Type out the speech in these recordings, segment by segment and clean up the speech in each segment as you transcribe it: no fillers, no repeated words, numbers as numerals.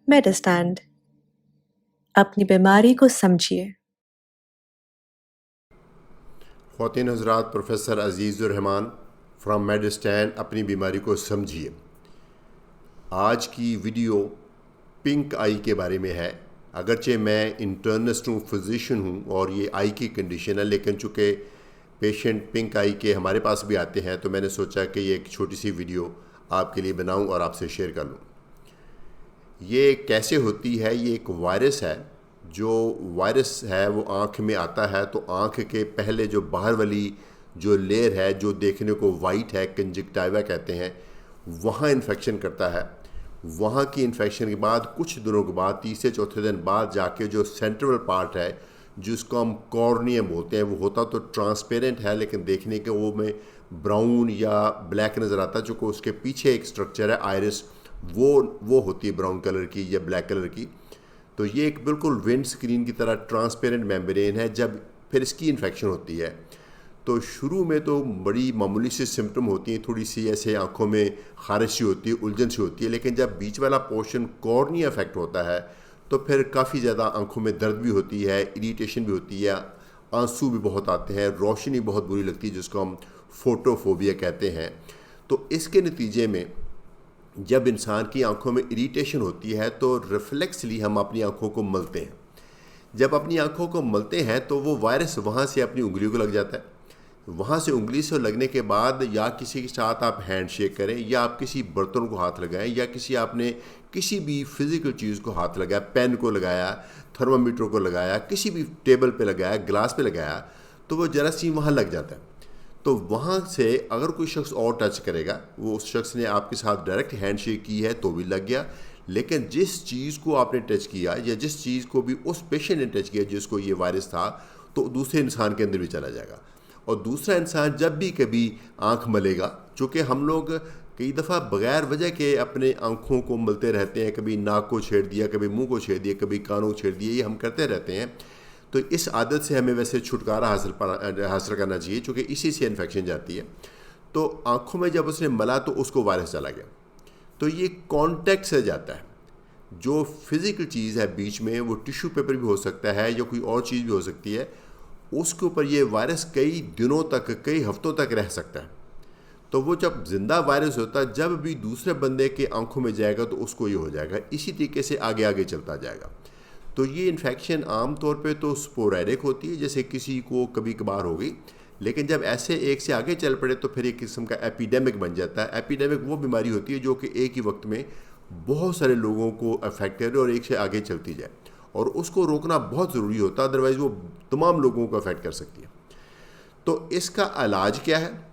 मेडिस्टैंड अपनी बीमारी को समझिए। ख़वातीन हज़रात, प्रोफेसर अज़ीज़ुर-रहमान फ्राम मेडिस्टैंड अपनी बीमारी को समझिए। आज की वीडियो पिंक आई के बारे में है। अगरचे मैं इंटर्निस्ट हूँ, फिजिशियन हूँ और ये आई की कंडीशन है, लेकिन चूँकि पेशेंट पिंक आई के हमारे पास भी आते हैं तो मैंने सोचा कि ये एक छोटी सी वीडियो आपके लिए बनाऊँ और आपसे शेयर कर लूँ। ये कैसे होती है? ये एक वायरस है। जो वायरस है वो आँख में आता है तो आँख के पहले जो बाहर वाली जो लेयर है जो देखने को वाइट है, कंजक्टिवा कहते हैं, वहाँ इन्फेक्शन करता है। वहाँ की इन्फेक्शन के बाद कुछ दिनों के बाद, तीसरे चौथे दिन बाद जाके जो सेंट्रल पार्ट है जिसको हम कॉर्निया बोलते हैं, वो होता तो ट्रांसपेरेंट है लेकिन देखने के वो में ब्राउन या ब्लैक नज़र आता है। चूँकि उसके पीछे एक स्ट्रक्चर है आयरिस, वो होती है ब्राउन कलर की या ब्लैक कलर की। तो ये एक बिल्कुल विंड स्क्रीन की तरह ट्रांसपेरेंट मेम्ब्रेन है। जब फिर इसकी इन्फेक्शन होती है तो शुरू में तो बड़ी मामूली सी सिम्टम होती हैं, थोड़ी सी ऐसे आँखों में खारिश सी होती है, उलझन सी होती है, लेकिन जब बीच वाला पोर्शन कॉर्निया अफेक्ट होता है तो फिर काफ़ी ज़्यादा आँखों में दर्द भी होती है, इरिटेशन भी होती है, आंसू भी बहुत आते हैं, रोशनी बहुत बुरी लगती है जिसको हम फोटोफोबिया कहते हैं। तो इसके नतीजे में जब इंसान की आंखों में इरिटेशन होती है तो रिफ्लेक्सली हम अपनी आंखों को मलते हैं। जब अपनी आंखों को मलते हैं तो वो वायरस वहाँ से अपनी उंगलियों को लग जाता है। वहाँ से उंगली से लगने के बाद या किसी के साथ आप हैंड शेक करें या आप किसी बर्तन को हाथ लगाएं या आपने किसी भी फिज़िकल चीज़ को हाथ लगाया, पेन को लगाया, थर्मामीटर को लगाया, किसी भी टेबल पे लगाया, ग्लास पे लगाया, तो वो जरासीम वहाँ लग जाता है। तो वहाँ से अगर कोई शख्स और टच करेगा, वो उस शख्स ने आपके साथ डायरेक्ट हैंड शेक की है तो भी लग गया, लेकिन जिस चीज़ को आपने टच किया या जिस चीज़ को भी उस पेशेंट ने टच किया जिसको ये वायरस था, तो दूसरे इंसान के अंदर भी चला जाएगा। और दूसरा इंसान जब भी कभी आँख मलेगा, चूँकि हम लोग कई दफ़ा बग़ैर वजह के अपने आँखों को मलते रहते हैं, कभी नाक को छेड़ दिया, कभी मुंह को छेड़ दिया, कभी कानों को छेड़ दिया, ये हम करते रहते हैं। तो इस आदत से हमें वैसे छुटकारा हासिल करना चाहिए, चूँकि इसी से इन्फेक्शन जाती है। तो आँखों में जब उसने मला तो उसको वायरस चला गया। तो ये कॉन्टैक्ट से जाता है। जो फिज़िकल चीज़ है बीच में, वो टिश्यू पेपर भी हो सकता है या कोई और चीज़ भी हो सकती है, उसके ऊपर ये वायरस कई दिनों तक, कई हफ्तों तक रह सकता है। तो वो जब ज़िंदा वायरस होता है, जब भी दूसरे बंदे के आँखों में जाएगा तो उसको ये हो जाएगा। इसी तरीके से आगे आगे चलता जाएगा। तो ये इन्फेक्शन आम तौर पे तो स्पोरेडिक होती है, जैसे किसी को कभी कभार हो गई, लेकिन जब ऐसे एक से आगे चल पड़े तो फिर एक किस्म का एपिडेमिक बन जाता है। एपिडेमिक वो बीमारी होती है जो कि एक ही वक्त में बहुत सारे लोगों को अफेक्ट करे और एक से आगे चलती जाए, और उसको रोकना बहुत ज़रूरी होता है, अदरवाइज़ वो तमाम लोगों को अफेक्ट कर सकती है। तो इसका इलाज क्या है?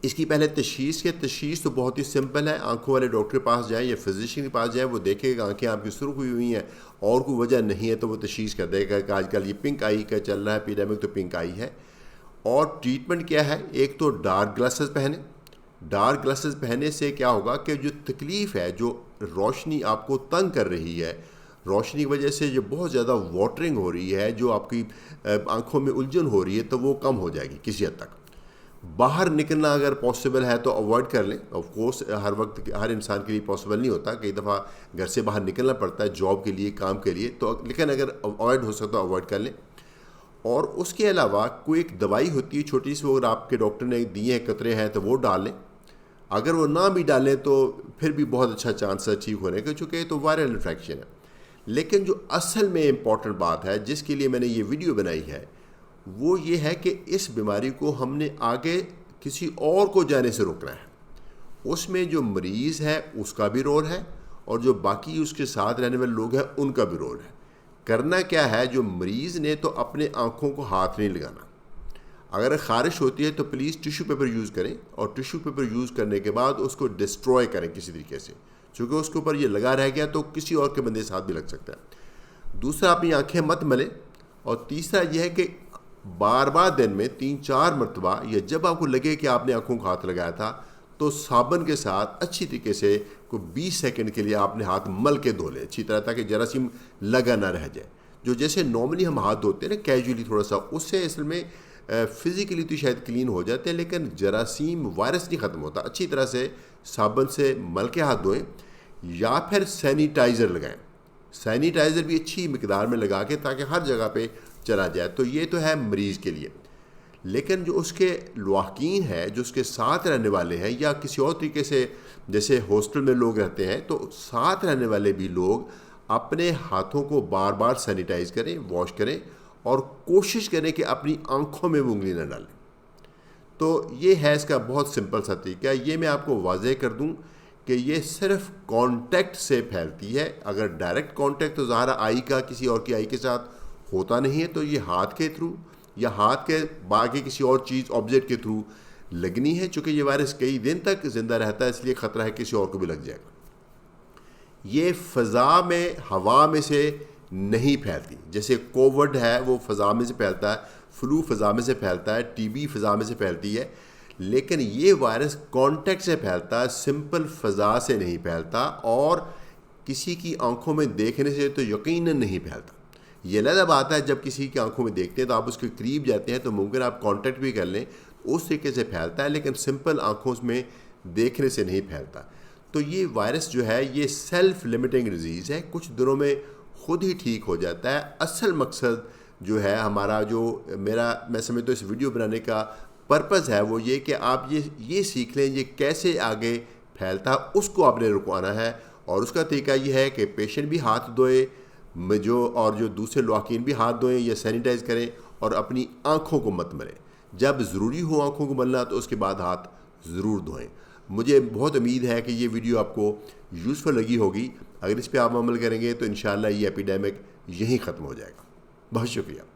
इसकी पहले तशखीस के तशखीस तो बहुत ही सिंपल है। आंखों वाले डॉक्टर के पास जाएं या फिजिशियन के पास जाएं, वो देखेगा आंखें आपकी सुर्ख हुई हैं और कोई वजह नहीं है तो वो तशखीस कर देगा कि आजकल ये पिंक आई का चल रहा है, एपिडेमिक, तो पिंक आई है। और ट्रीटमेंट क्या है? एक तो डार्क ग्लासेस पहने। डार्क ग्लासेस पहनने से क्या होगा कि जो तकलीफ़ है, जो रोशनी आपको तंग कर रही है, रोशनी की वजह से जो बहुत ज़्यादा वाटरिंग हो रही है, जो आपकी आंखों में उलझन हो रही है, तो वो कम हो जाएगी किसी हद तक। बाहर निकलना अगर पॉसिबल है तो अवॉइड कर लें। ऑफ कोर्स हर वक्त हर इंसान के लिए पॉसिबल नहीं होता, कई दफ़ा घर से बाहर निकलना पड़ता है जॉब के लिए, काम के लिए, तो लेकिन अगर अवॉइड हो सकता तो अवॉइड कर लें। और उसके अलावा कोई एक दवाई होती है छोटी सी, वो अगर आपके डॉक्टर ने दिए हैं, कतरे हैं, तो वो डाल लें। अगर वो ना भी डालें तो फिर भी बहुत अच्छा चांस है ठीक होने का, चूँकि तो वायरल इन्फेक्शन है। लेकिन जो असल में इम्पॉर्टेंट बात है जिसके लिए मैंने ये वीडियो बनाई है, वो ये है कि इस बीमारी को हमने आगे किसी और को जाने से रोकना है। उसमें जो मरीज़ है उसका भी रोल है और जो बाकी उसके साथ रहने वाले लोग हैं उनका भी रोल है। करना क्या है? जो मरीज़ ने तो अपने आँखों को हाथ नहीं लगाना। अगर ख़ारिश होती है तो प्लीज़ टिश्यू पेपर यूज़ करें, और टिश्यू पेपर यूज़ करने के बाद उसको डिस्ट्रॉय करें किसी तरीके से, चूँकि उसके ऊपर ये लगा रह गया तो किसी और के बंदे साथ भी लग सकता है। दूसरा, अपनी आँखें मत मलें। और तीसरा यह है कि बार बार दिन में 3-4 मरतबा, या जब आपको लगे कि आपने आँखों को हाथ लगाया था, तो साबुन के साथ अच्छी तरीके से कोई 20 सेकंड के लिए आपने हाथ मल के धो लें अच्छी तरह, ताकि जरासीम लगा ना रह जाए। जो जैसे नॉर्मली हम हाथ धोते हैं ना कैजुअली थोड़ा सा, उससे असल में फ़िज़िकली तो शायद क्लीन हो जाते हैं, लेकिन जरासीम वायरस नहीं ख़त्म होता। अच्छी तरह से साबुन से मल के हाथ धोएं। یا پھر سینیٹائزر لگائیں. سینیٹائزر بھی اچھی مقدار میں لگا کے تاکہ ہر جگہ پہ چلا جائے. تو یہ تو ہے مریض کے لیے. لیکن جو اس کے لواحقین ہیں، جو اس کے ساتھ رہنے والے ہیں، یا کسی اور طریقے سے جیسے ہاسٹل میں لوگ رہتے ہیں، تو ساتھ رہنے والے بھی لوگ اپنے ہاتھوں کو بار بار سینیٹائز کریں، واش کریں، اور کوشش کریں کہ اپنی آنکھوں میں وہ انگلی نہ ڈالیں. تو یہ ہے اس کا بہت سمپل سا طریقہ. یہ میں آپ کو واضح کر دوں کہ یہ صرف کانٹیکٹ سے پھیلتی ہے. اگر ڈائریکٹ کانٹیکٹ تو ظاہر آئی کا کسی اور کی آئی کے ساتھ ہوتا نہیں ہے، تو یہ ہاتھ کے تھرو یا ہاتھ کے باقی کسی اور چیز آبجیکٹ کے تھرو لگنی ہے. چونکہ یہ وائرس کئی دن تک زندہ رہتا ہے، اس لیے خطرہ ہے کسی اور کو بھی لگ جائے گا. یہ فضا میں، ہوا میں سے نہیں پھیلتی. جیسے کووڈ ہے وہ فضا میں سے پھیلتا ہے، فلو فضا میں سے پھیلتا ہے، ٹی بی فضا میں سے پھیلتی ہے. لیکن یہ وائرس کانٹیکٹ سے پھیلتا ہے، سمپل فضا سے نہیں پھیلتا، اور کسی کی آنکھوں میں دیکھنے سے تو یقیناً نہیں پھیلتا. یہ علیحدہ بات ہے جب کسی کی آنکھوں میں دیکھتے ہیں تو آپ اس کے قریب جاتے ہیں تو ممکن آپ کانٹیکٹ بھی کر لیں، اس طریقے سے پھیلتا ہے، لیکن سمپل آنکھوں میں دیکھنے سے نہیں پھیلتا. تو یہ وائرس جو ہے یہ سیلف لمیٹنگ ڈیزیز ہے، کچھ دنوں میں خود ہی ٹھیک ہو جاتا ہے. اصل مقصد جو ہے ہمارا، جو میں سمجھتا ہوں اس ویڈیو بنانے کا پرپز ہے، وہ یہ کہ آپ یہ سیکھ لیں یہ کیسے آگے پھیلتا، اس کو آپ نے رکوانا ہے. اور اس کا طریقہ یہ ہے کہ پیشنٹ بھی ہاتھ دھوئے، اور جو دوسرے لواحقین بھی ہاتھ دھوئیں یا سینیٹائز کریں، اور اپنی آنکھوں کو مت ملیں. جب ضروری ہو آنکھوں کو ملنا تو اس کے بعد ہاتھ ضرور دھوئیں. مجھے بہت امید ہے کہ یہ ویڈیو آپ کو یوزفل لگی ہوگی. اگر اس پہ آپ عمل کریں گے تو انشاءاللہ یہ ایپیڈیمک یہیں ختم ہو جائے گا. بہت شکریہ.